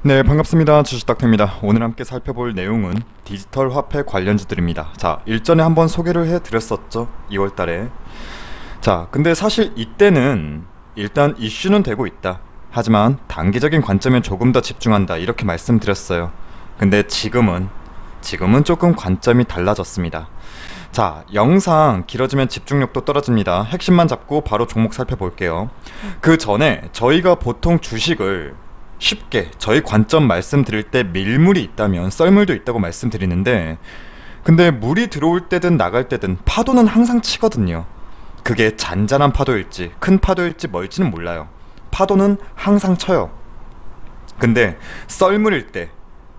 네, 반갑습니다. 주식닥터입니다. 오늘 함께 살펴볼 내용은 디지털 화폐 관련주들입니다. 자, 일전에 한번 소개를 해드렸었죠. 2월달에. 자, 근데 사실 이때는 일단 이슈는 되고 있다. 하지만 단기적인 관점에 조금 더 집중한다. 이렇게 말씀드렸어요. 근데 지금은 조금 관점이 달라졌습니다. 자, 영상 길어지면 집중력도 떨어집니다. 핵심만 잡고 바로 종목 살펴볼게요. 그 전에 저희가 보통 주식을 쉽게 저희 관점 말씀드릴 때 밀물이 있다면 썰물도 있다고 말씀드리는데, 근데 물이 들어올 때든 나갈 때든 파도는 항상 치거든요. 그게 잔잔한 파도일지 큰 파도일지 뭘지는 몰라요. 파도는 항상 쳐요. 근데 썰물일 때,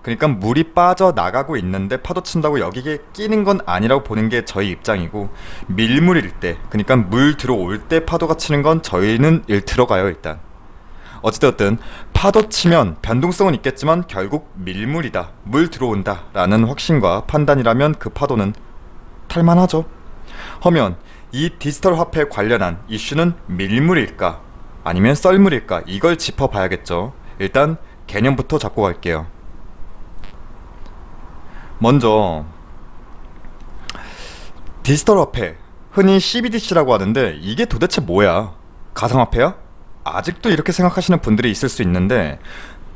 그러니까 물이 빠져나가고 있는데 파도 친다고 여기에 끼는 건 아니라고 보는 게 저희 입장이고, 밀물일 때, 그러니까 물 들어올 때 파도가 치는 건 저희는 들어가요. 일단 어찌되었든 파도 치면 변동성은 있겠지만 결국 밀물이다, 물 들어온다 라는 확신과 판단이라면 그 파도는 탈만하죠. 하면 이 디지털 화폐 관련한 이슈는 밀물일까 아니면 썰물일까, 이걸 짚어봐야겠죠. 일단 개념부터 잡고 갈게요. 먼저 디지털 화폐, 흔히 CBDC라고 하는데 이게 도대체 뭐야? 가상화폐야? 아직도 이렇게 생각하시는 분들이 있을 수 있는데,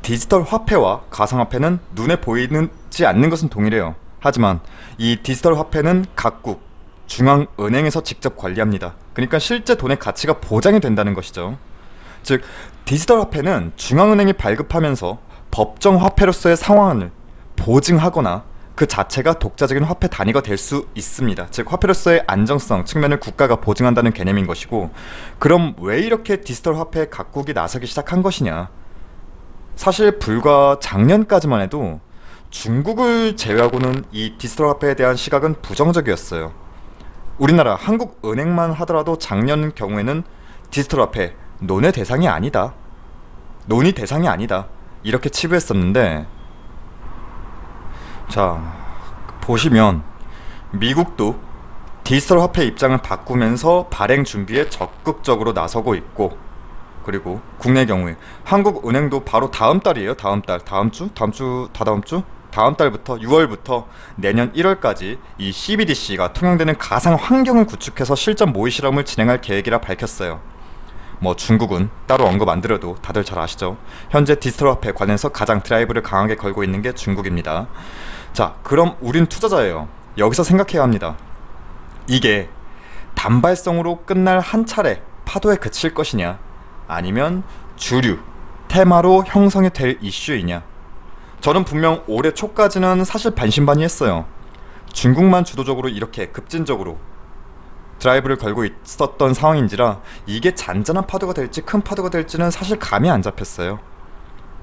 디지털 화폐와 가상화폐는 눈에 보이지 않는 것은 동일해요. 하지만 이 디지털 화폐는 각국 중앙은행에서 직접 관리합니다. 그러니까 실제 돈의 가치가 보장이 된다는 것이죠. 즉 디지털 화폐는 중앙은행이 발급하면서 법정 화폐로서의 상황을 보증하거나 그 자체가 독자적인 화폐 단위가 될 수 있습니다. 즉 화폐로서의 안정성 측면을 국가가 보증한다는 개념인 것이고, 그럼 왜 이렇게 디지털 화폐에 각국이 나서기 시작한 것이냐? 사실 불과 작년까지만 해도 중국을 제외하고는 이 디지털 화폐에 대한 시각은 부정적이었어요. 우리나라 한국은행만 하더라도 작년 경우에는 디지털 화폐 논의 대상이 아니다, 논의 대상이 아니다, 이렇게 치부했었는데, 자, 보시면 미국도 디지털 화폐 입장을 바꾸면서 발행 준비에 적극적으로 나서고 있고, 그리고 국내 경우에 한국은행도 바로 다음 달이에요. 다음 달부터 6월부터 내년 1월까지 이 CBDC가 통용되는 가상 환경을 구축해서 실전 모의 실험을 진행할 계획이라 밝혔어요. 뭐 중국은 따로 언급 안 드려도 다들 잘 아시죠. 현재 디지털 화폐 관련해서 가장 드라이브를 강하게 걸고 있는 게 중국입니다. 자, 그럼 우린 투자자예요. 여기서 생각해야 합니다. 이게 단발성으로 끝날 한 차례 파도에 그칠 것이냐, 아니면 주류 테마로 형성이 될 이슈이냐. 저는 분명 올해 초까지는 사실 반신반의했어요. 중국만 주도적으로 이렇게 급진적으로 드라이브를 걸고 있었던 상황인지라 이게 잔잔한 파도가 될지 큰 파도가 될지는 사실 감이 안 잡혔어요.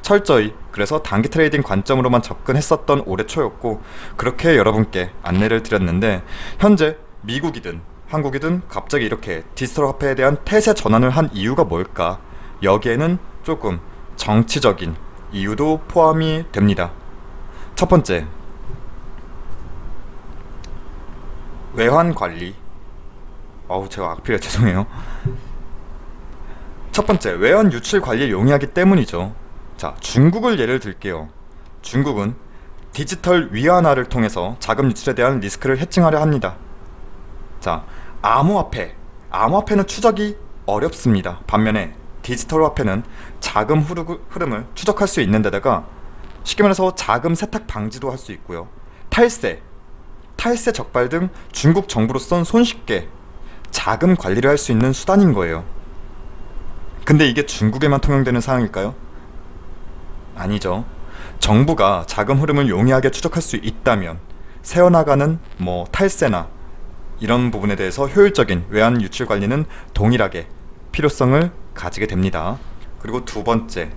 철저히 그래서 단기 트레이딩 관점으로만 접근했었던 올해 초였고, 그렇게 여러분께 안내를 드렸는데, 현재 미국이든 한국이든 갑자기 이렇게 디지털 화폐에 대한 태세 전환을 한 이유가 뭘까? 여기에는 조금 정치적인 이유도 포함이 됩니다. 첫 번째, 외환 관리. 제가 악필이라 죄송해요. 첫 번째, 외환 유출 관리를 용이하기 때문이죠. 자, 중국을 예를 들게요. 중국은 디지털 위안화를 통해서 자금 유출에 대한 리스크를 해칭하려 합니다. 자, 암호화폐는 추적이 어렵습니다. 반면에 디지털 화폐는 자금 흐름을 추적할 수 있는 데다가 쉽게 말해서 자금 세탁 방지도 할 수 있고요. 탈세 적발 등 중국 정부로선 손쉽게 자금 관리를 할 수 있는 수단인 거예요. 근데 이게 중국에만 통용되는 사항일까요? 아니죠. 정부가 자금 흐름을 용이하게 추적할 수 있다면 새어나가는 탈세나 이런 부분에 대해서 효율적인 외환 유출 관리는 동일하게 필요성을 가지게 됩니다. 그리고 두 번째,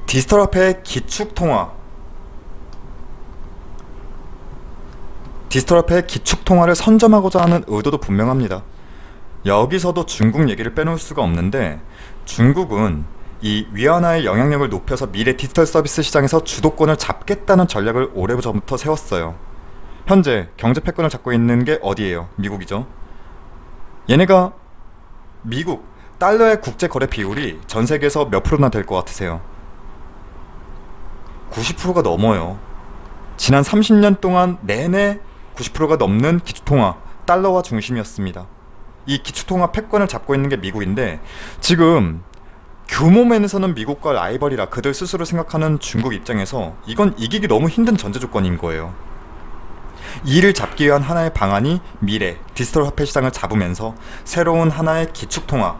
디지털 화폐의 기축통화를 선점하고자 하는 의도도 분명합니다. 여기서도 중국 얘기를 빼놓을 수가 없는데, 중국은 이 위안화의 영향력을 높여서 미래 디지털 서비스 시장에서 주도권을 잡겠다는 전략을 오래전부터 세웠어요. 현재 경제 패권을 잡고 있는 게 어디예요? 미국이죠. 얘네가 미국 달러의 국제 거래 비율이 전 세계에서 몇 프로나 될 것 같으세요? 90%가 넘어요. 지난 30년 동안 내내 90%가 넘는 기축통화 달러화 중심이었습니다. 이 기축통화 패권을 잡고 있는 게 미국인데 지금 규모 면에서는 미국과 라이벌이라 그들 스스로 생각하는 중국 입장에서 이건 이기기 너무 힘든 전제 조건인 거예요. 이를 잡기 위한 하나의 방안이 미래 디지털 화폐 시장을 잡으면서 새로운 하나의 기축통화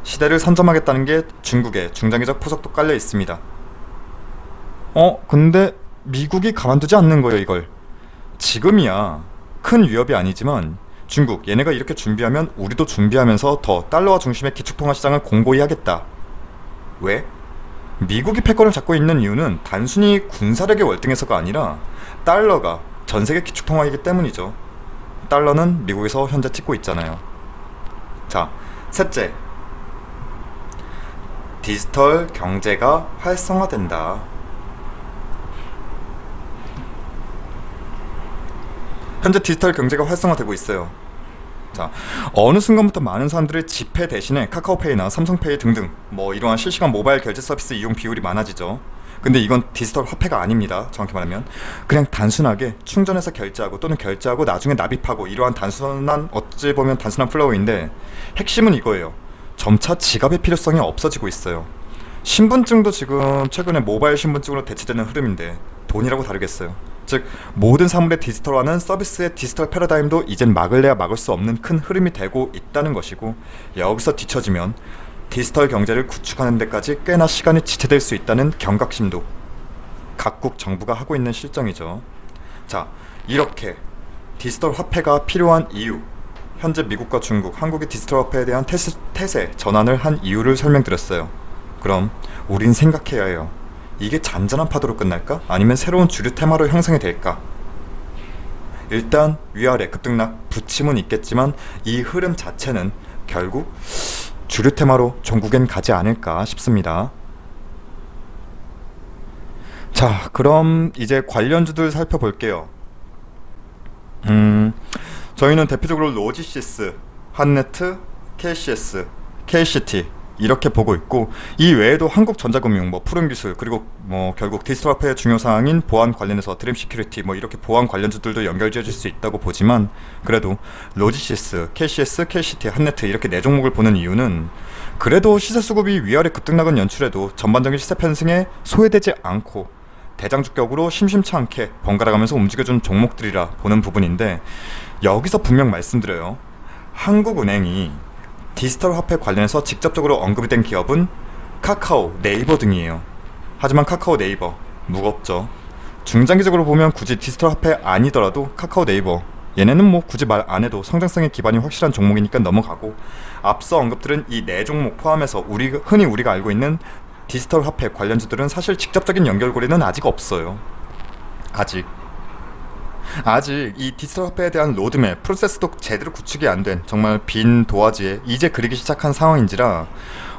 시대를 선점하겠다는 게 중국의 중장기적 포석도 깔려 있습니다. 근데 미국이 가만두지 않는 거예요. 이걸 지금이야 큰 위협이 아니지만 중국 얘네가 이렇게 준비하면 우리도 준비하면서 더 달러화 중심의 기축통화 시장을 공고히 하겠다. 왜? 미국이 패권을 잡고 있는 이유는 단순히 군사력의 월등해서가 아니라 달러가 전세계 기축통화이기 때문이죠. 달러는 미국에서 현재 찍고 있잖아요. 자, 셋째, 디지털 경제가 활성화된다. 현재 디지털 경제가 활성화되고 있어요. 자, 어느 순간부터 많은 사람들이 지폐 대신에 카카오페이나 삼성페이 등등 이러한 실시간 모바일 결제 서비스 이용 비율이 많아지죠. 근데 이건 디지털 화폐가 아닙니다. 정확히 말하면 그냥 단순하게 충전해서 결제하고 또는 결제하고 나중에 납입하고 이러한 어찌 보면 단순한 플로우인데 핵심은 이거예요. 점차 지갑의 필요성이 없어지고 있어요. 신분증도 지금 최근에 모바일 신분증으로 대체되는 흐름인데 돈이라고 다르겠어요. 즉 모든 사물의 디지털화는 서비스의 디지털 패러다임도 이젠 막을래야 막을 수 없는 큰 흐름이 되고 있다는 것이고, 여기서 뒤처지면 디지털 경제를 구축하는 데까지 꽤나 시간이 지체될 수 있다는 경각심도 각국 정부가 하고 있는 실정이죠. 자, 이렇게 디지털 화폐가 필요한 이유, 현재 미국과 중국, 한국의 디지털 화폐에 대한 태세 전환을 한 이유를 설명드렸어요. 그럼 우린 생각해야 해요. 이게 잔잔한 파도로 끝날까? 아니면 새로운 주류 테마로 형성이 될까? 일단 위아래 급등락 부침은 있겠지만 이 흐름 자체는 결국 주류 테마로 종국엔 가지 않을까 싶습니다. 자, 그럼 이제 관련주들 살펴볼게요. 저희는 대표적으로 로지시스, 한네트, KCS, KCT 이렇게 보고 있고, 이 외에도 한국전자금융, 푸른기술, 그리고 결국 디지털 화폐의 중요사항인 보안 관련해서 드림시큐리티 이렇게 보안 관련주들도 연결지어질 수 있다고 보지만, 그래도 로지시스, KCS, KCT, 한네트 이렇게 네 종목을 보는 이유는 그래도 시세수급이 위아래 급등락은 연출해도 전반적인 시세 편승에 소외되지 않고 대장주격으로 심심치 않게 번갈아가면서 움직여준 종목들이라 보는 부분인데, 여기서 분명 말씀드려요. 한국은행이 디지털 화폐 관련해서 직접적으로 언급이 된 기업은 카카오, 네이버 등이에요. 하지만 카카오, 네이버 무겁죠. 중장기적으로 보면 굳이 디지털 화폐 아니더라도 카카오, 네이버 얘네는 굳이 말 안해도 성장성의 기반이 확실한 종목이니까 넘어가고, 앞서 언급들은 이 네 종목 포함해서 흔히 우리가 알고 있는 디지털 화폐 관련주들은 사실 직접적인 연결고리는 아직 없어요. 아직 이 디지털 화폐에 대한 로드맵, 프로세스도 제대로 구축이 안 된 정말 빈 도화지에 이제 그리기 시작한 상황인지라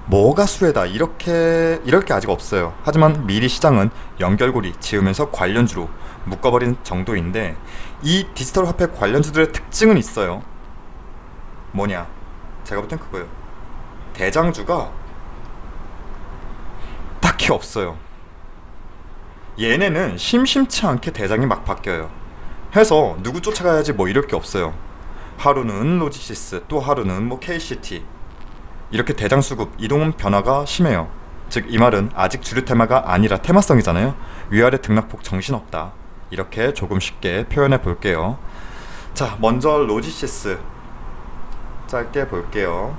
뭐가 수혜다 이럴 게 아직 없어요. 하지만 미리 시장은 연결고리 지으면서 관련주로 묶어버린 정도인데, 이 디지털 화폐 관련주들의 특징은 있어요. 뭐냐? 제가 볼 땐 그거예요. 대장주가 딱히 없어요. 얘네는 심심치 않게 대장이 막 바뀌어요. 해서 누구 쫓아가야지 이럴 게 없어요. 하루는 로지시스, 또 하루는 KCT 이렇게 대장 수급 이동 변화가 심해요. 즉 이 말은 아직 주류 테마가 아니라 테마성이잖아요. 위아래 등락폭 정신없다, 이렇게 조금 쉽게 표현해 볼게요. 자, 먼저 로지시스 짧게 볼게요.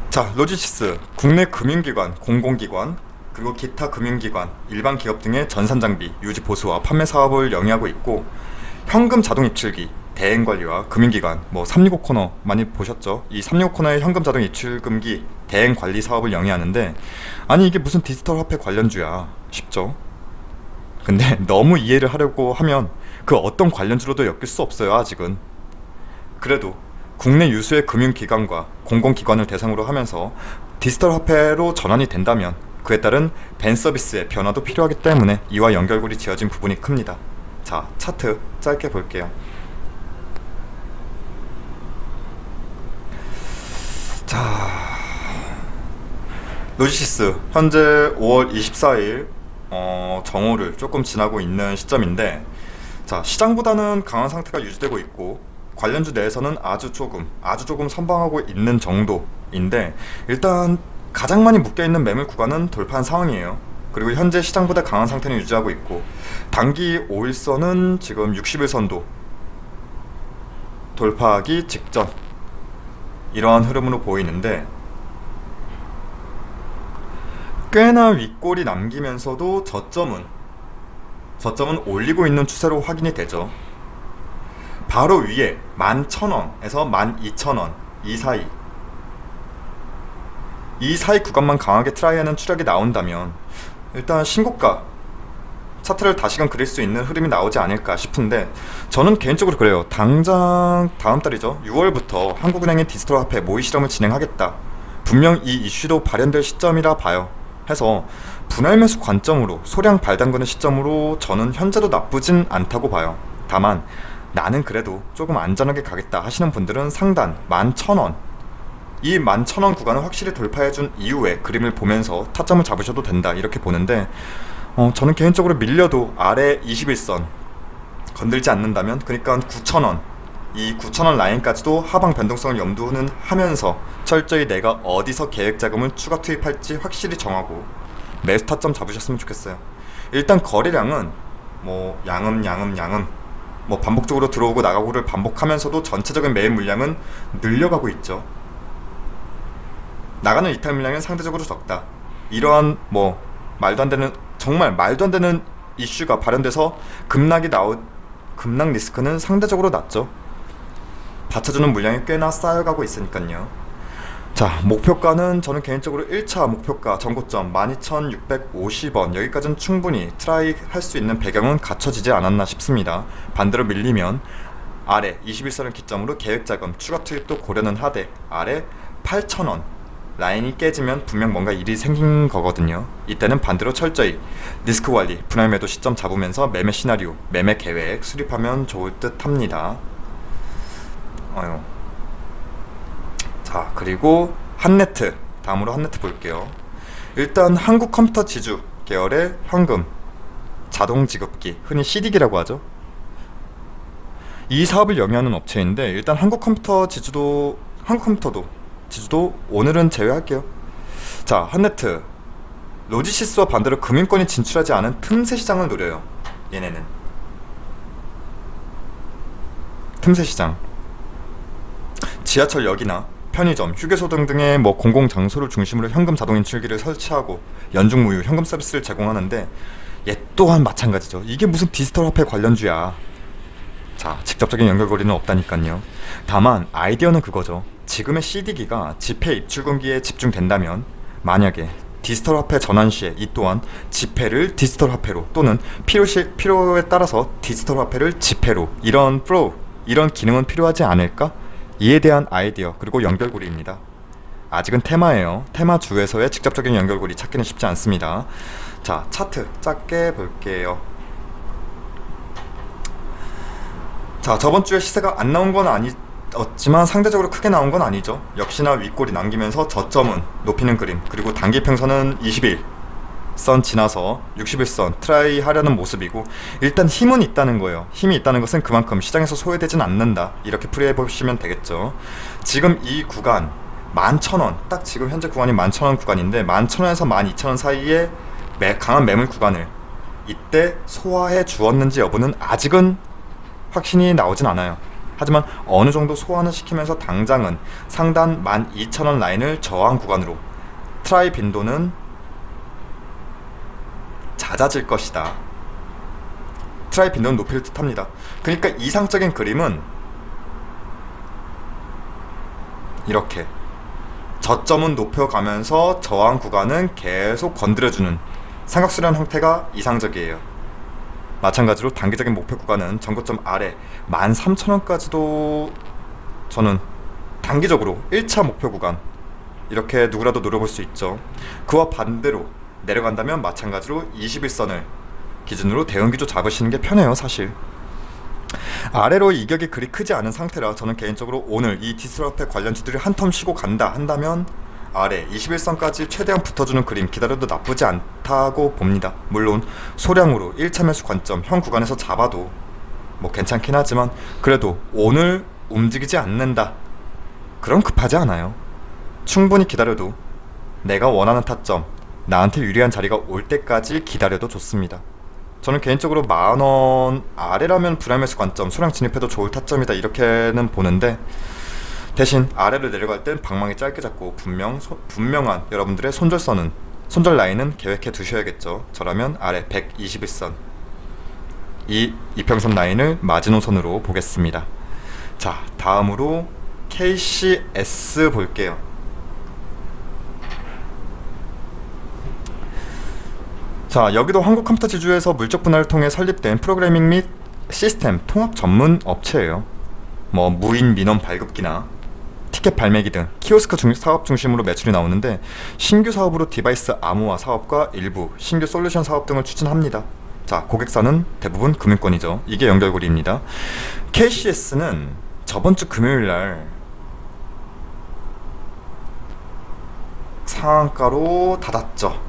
자, 로지시스 국내 금융기관, 공공기관 그리고 기타 금융기관, 일반 기업 등의 전산장비 유지 보수와 판매 사업을 영위하고 있고, 현금 자동 입출기, 대행관리와 금융기관 365 코너 많이 보셨죠? 이 365 코너의 현금 자동 입출금기 대행관리 사업을 영위하는데, 아니 이게 무슨 디지털 화폐 관련주야 싶죠? 근데 너무 이해를 하려고 하면 그 어떤 관련주로도 엮일 수 없어요. 아직은. 그래도 국내 유수의 금융기관과 공공기관을 대상으로 하면서 디지털 화폐로 전환이 된다면 그에 따른 밴 서비스의 변화도 필요하기 때문에 이와 연결고리 지어진 부분이 큽니다. 자, 차트 짧게 볼게요. 자, 노지시스 현재 5월 24일 정오를 조금 지나고 있는 시점인데, 자, 시장보다는 강한 상태가 유지되고 있고 관련주 내에서는 아주 조금 선방하고 있는 정도인데, 일단 가장 많이 묶여있는 매물 구간은 돌파한 상황이에요. 그리고 현재 시장보다 강한 상태는 유지하고 있고, 단기 5일선은 지금 60일선도 돌파하기 직전, 이러한 흐름으로 보이는데, 꽤나 윗골이 남기면서도 저점은 올리고 있는 추세로 확인이 되죠. 바로 위에 11,000원에서 12,000원 이 사이 구간만 강하게 트라이하는 추력이 나온다면 일단 신고가 차트를 다시금 그릴 수 있는 흐름이 나오지 않을까 싶은데, 저는 개인적으로 그래요. 당장 다음 달이죠, 6월부터 한국은행의 디지털 화폐 모의 실험을 진행하겠다, 분명 이 이슈도 발현될 시점이라 봐요. 해서 분할 매수 관점으로 소량 발담그는 시점으로 저는 현재도 나쁘진 않다고 봐요. 다만 나는 그래도 조금 안전하게 가겠다 하시는 분들은 상단 11,000원, 이 11,000원 구간을 확실히 돌파해준 이후에 그림을 보면서 타점을 잡으셔도 된다, 이렇게 보는데, 저는 개인적으로 밀려도 아래 21선 건들지 않는다면, 그러니까 9,000원, 이 9,000원 라인까지도 하방 변동성을 염두는 하면서 철저히 내가 어디서 계획 자금을 추가 투입할지 확실히 정하고 매수 타점 잡으셨으면 좋겠어요. 일단 거래량은 뭐 양음 뭐 반복적으로 들어오고 나가고를 반복하면서도 전체적인 매입 물량은 늘려가고 있죠. 나가는 이탈 물량은 상대적으로 적다. 이러한 뭐 정말 말도 안 되는 이슈가 발현돼서 급락 리스크는 상대적으로 낮죠. 받쳐주는 물량이 꽤나 쌓여가고 있으니까요. 자, 목표가는 저는 개인적으로 1차 목표가 전고점 12,650원, 여기까지는 충분히 트라이 할 수 있는 배경은 갖춰지지 않았나 싶습니다. 반대로 밀리면 아래 21선을 기점으로 계획자금 추가 투입도 고려는 하되, 아래 8,000원 라인이 깨지면 분명 뭔가 일이 생긴 거거든요. 이때는 반대로 철저히 리스크 관리, 분할 매도 시점 잡으면서 매매 시나리오, 매매 계획 수립하면 좋을 듯 합니다. 자, 그리고 한네트, 다음으로 한네트 볼게요. 일단 한국 컴퓨터 지주 계열의 현금 자동 지급기, 흔히 CD기라고 하죠. 이 사업을 영위하는 업체인데, 일단 한국 컴퓨터도 지주도 오늘은 제외할게요. 자, 한네트 로지시스와 반대로 금융권이 진출하지 않은 틈새 시장을 노려요. 얘네는 틈새 시장, 지하철역이나 편의점, 휴게소 등등의 뭐 공공장소를 중심으로 현금 자동 인출기를 설치하고 연중무휴 현금 서비스를 제공하는데, 얘 또한 마찬가지죠. 이게 무슨 디지털 화폐 관련주야. 자, 직접적인 연결고리는 없다니까요. 다만 아이디어는 그거죠. 지금의 CD기가 지폐 입출금기에 집중된다면, 만약에 디지털 화폐 전환 시에 이 또한 지폐를 디지털 화폐로, 또는 필요에 따라서 디지털 화폐를 지폐로, 이런 기능은 필요하지 않을까? 이에 대한 아이디어, 그리고 연결고리입니다. 아직은 테마예요. 테마주에서의 직접적인 연결고리 찾기는 쉽지 않습니다. 자, 차트 짧게 볼게요. 자, 저번주에 시세가 안 나온 건 아니었지만 상대적으로 크게 나온 건 아니죠. 역시나 윗골이 남기면서 저점은 높이는 그림, 그리고 단기 평선은 21선 지나서 61선 트라이 하려는 모습이고, 일단 힘은 있다는 거예요. 힘이 있다는 것은 그만큼 시장에서 소외되진 않는다, 이렇게 풀이해 보시면 되겠죠. 지금 이 구간 11,000원, 딱 지금 현재 구간이 11,000원 구간인데, 11,000원에서 12,000원 사이에 강한 매물 구간을 이때 소화해 주었는지 여부는 아직은 확신이 나오진 않아요. 하지만 어느 정도 소화는 시키면서 당장은 상단 12,000원 라인을 저항 구간으로 트라이 빈도는 잦아질 것이다. 트라이 빈도는 높일 듯 합니다. 그러니까 이상적인 그림은 이렇게 저점은 높여가면서 저항 구간은 계속 건드려주는 삼각수렴 형태가 이상적이에요. 마찬가지로 단기적인 목표 구간은 전고점 아래 13,000원까지도 저는 단기적으로 1차 목표 구간, 이렇게 누구라도 노려볼 수 있죠. 그와 반대로 내려간다면 마찬가지로 21선을 기준으로 대응기조 잡으시는 게 편해요. 사실 아래로 이격이 그리 크지 않은 상태라 저는 개인적으로 오늘 이 디지털 화폐 관련주들이 한 텀 쉬고 간다 한다면 아래 21선까지 최대한 붙어주는 그림 기다려도 나쁘지 않다고 봅니다. 물론 소량으로 1차 매수 관점 현 구간에서 잡아도 뭐 괜찮긴 하지만 그래도 오늘 움직이지 않는다, 그럼 급하지 않아요. 충분히 기다려도 내가 원하는 타점, 나한테 유리한 자리가 올 때까지 기다려도 좋습니다. 저는 개인적으로 10,000원 아래라면 분할 매수 관점, 소량 진입해도 좋을 타점이다 이렇게는 보는데, 대신 아래를 내려갈 땐 방망이 짧게 잡고 분명한 여러분들의 손절 라인은 계획해 두셔야겠죠. 저라면 아래 121선 이 이평선 라인을 마지노선으로 보겠습니다. 자, 다음으로 KCS 볼게요. 자, 여기도 한국 컴퓨터 지주에서 물적 분할을 통해 설립된 프로그래밍 및 시스템 통합 전문 업체예요. 뭐 무인 민원 발급기나 티켓 발매기 등 키오스크 사업 중심으로 매출이 나오는데, 신규 사업으로 디바이스 암호화 사업과 일부 신규 솔루션 사업 등을 추진합니다. 자, 고객사는 대부분 금융권이죠. 이게 연결고리입니다. KCS는 저번주 금요일날 상한가로 닫았죠.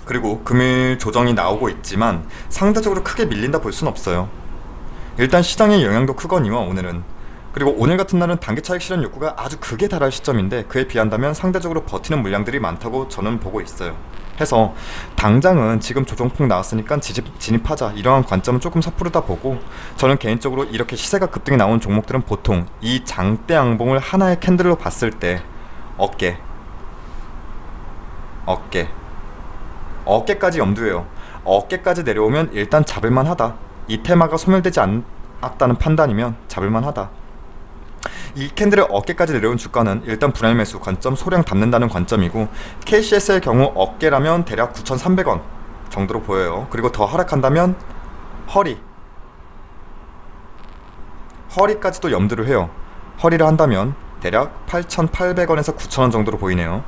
그리고 금일 조정이 나오고 있지만 상대적으로 크게 밀린다 볼 순 없어요. 일단 시장의 영향도 크거니와 오늘은, 그리고 오늘 같은 날은 단기 차익 실현 욕구가 아주 극에 달할 시점인데 그에 비한다면 상대적으로 버티는 물량들이 많다고 저는 보고 있어요. 해서 당장은 지금 조정폭 나왔으니까 진입하자, 이러한 관점은 조금 섣부르다 보고, 저는 개인적으로 이렇게 시세가 급등이 나온 종목들은 보통 이 장대 양봉을 하나의 캔들로 봤을 때 어깨까지 염두해요. 어깨까지 내려오면 일단 잡을만하다. 이 테마가 소멸되지 않았다는 판단이면 잡을만하다. 이 캔들의 어깨까지 내려온 주가는 일단 분할 매수 관점, 소량 담는다는 관점이고, KCS의 경우 어깨라면 대략 9,300원 정도로 보여요. 그리고 더 하락한다면 허리까지도 염두를 해요. 허리를 한다면 대략 8,800원에서 9,000원 정도로 보이네요.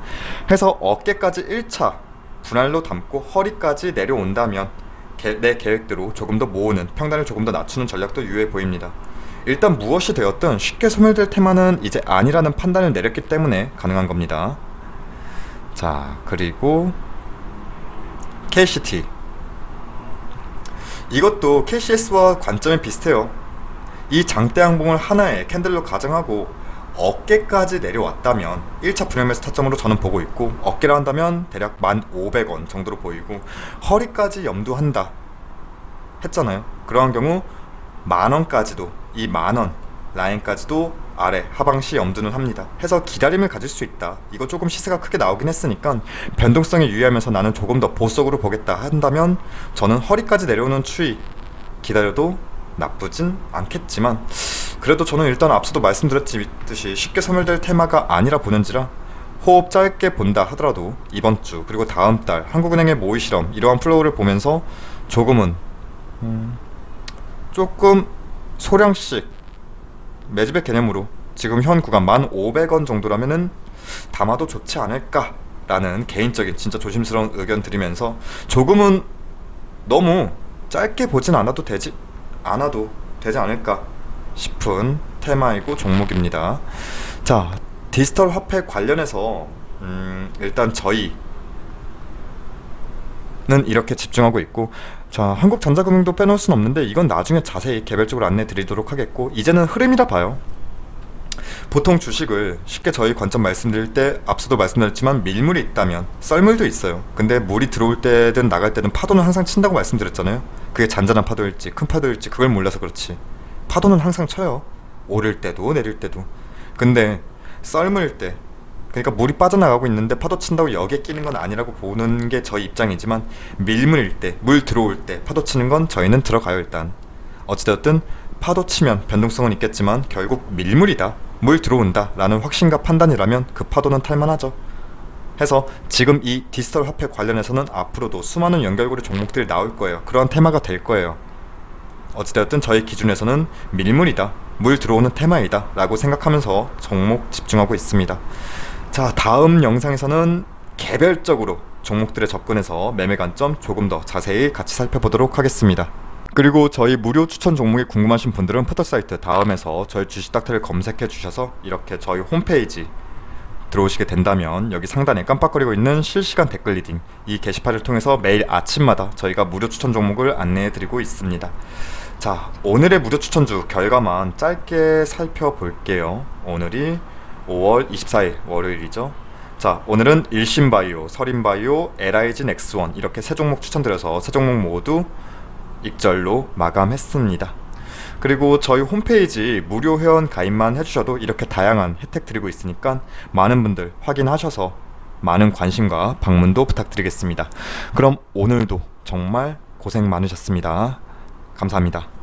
해서 어깨까지 1차 분할로 담고 허리까지 내려온다면 내 계획대로 조금 더 모으는, 평단을 조금 더 낮추는 전략도 유효해 보입니다. 일단 무엇이 되었든 쉽게 소멸될 테마는 이제 아니라는 판단을 내렸기 때문에 가능한 겁니다. 자, 그리고 KCT, 이것도 KCS와 관점이 비슷해요. 이 장대 양봉을 하나의 캔들로 가정하고 어깨까지 내려왔다면 1차 분할 매수 타점으로 저는 보고 있고, 어깨라 한다면 대략 1,500원 정도로 보이고, 허리까지 염두한다 했잖아요. 그러한 경우 10,000원까지도, 이 10,000원 라인까지도 아래 하방시 염두는 합니다. 해서 기다림을 가질 수 있다. 이거 조금 시세가 크게 나오긴 했으니까 변동성에 유의하면서 나는 조금 더 보수적으로 보겠다 한다면, 저는 허리까지 내려오는 추이 기다려도 나쁘진 않겠지만, 그래도 저는 일단 앞서도 말씀드렸듯이 쉽게 소멸될 테마가 아니라 보는지라 호흡 짧게 본다 하더라도 이번 주 그리고 다음 달 한국은행의 모의 실험, 이러한 플로우를 보면서 조금은 조금 소량씩 매집의 개념으로 지금 현 구간 1,500원 정도라면은 담아도 좋지 않을까 라는 개인적인 진짜 조심스러운 의견 드리면서, 조금은 너무 짧게 보진 않아도 되지 않을까 싶은 테마이고 종목입니다. 자, 디지털 화폐 관련해서 일단 저희는 이렇게 집중하고 있고, 자, 한국전자금융도 빼놓을 순 없는데 이건 나중에 자세히 개별적으로 안내 드리도록 하겠고, 이제는 흐름이라 봐요. 보통 주식을 쉽게 저희 관점 말씀드릴 때 앞서도 말씀드렸지만 밀물이 있다면 썰물도 있어요. 근데 물이 들어올 때든 나갈 때든 파도는 항상 친다고 말씀드렸잖아요. 그게 잔잔한 파도일지 큰 파도일지 그걸 몰라서 그렇지 파도는 항상 쳐요. 오를 때도 내릴 때도. 근데 썰물 때, 그러니까 물이 빠져나가고 있는데 파도 친다고 여기에 끼는 건 아니라고 보는 게 저희 입장이지만, 밀물일 때, 물 들어올 때 파도 치는 건 저희는 들어가요. 일단 어찌되었든 파도 치면 변동성은 있겠지만 결국 밀물이다, 물 들어온다 라는 확신과 판단이라면 그 파도는 탈만하죠. 해서 지금 이 디지털 화폐 관련해서는 앞으로도 수많은 연결고리 종목들이 나올 거예요. 그러한 테마가 될 거예요. 어찌되었든 저희 기준에서는 밀물이다, 물 들어오는 테마이다 라고 생각하면서 종목 집중하고 있습니다. 자, 다음 영상에서는 개별적으로 종목들에 접근해서 매매 관점 조금 더 자세히 같이 살펴보도록 하겠습니다. 그리고 저희 무료 추천 종목이 궁금하신 분들은 포털사이트 다음에서 저희 주식닥터를 검색해 주셔서 이렇게 저희 홈페이지 들어오시게 된다면 여기 상단에 깜빡거리고 있는 실시간 댓글 리딩 이 게시판을 통해서 매일 아침마다 저희가 무료 추천 종목을 안내해 드리고 있습니다. 자, 오늘의 무료 추천주 결과만 짧게 살펴볼게요. 오늘이 5월 24일 월요일이죠. 자, 오늘은 일신바이오, 서린바이오, LIG 넥스원 이렇게 세 종목 추천드려서 세 종목 모두 익절로 마감했습니다. 그리고 저희 홈페이지 무료 회원 가입만 해주셔도 이렇게 다양한 혜택 드리고 있으니까 많은 분들 확인하셔서 많은 관심과 방문도 부탁드리겠습니다. 그럼 오늘도 정말 고생 많으셨습니다. 감사합니다.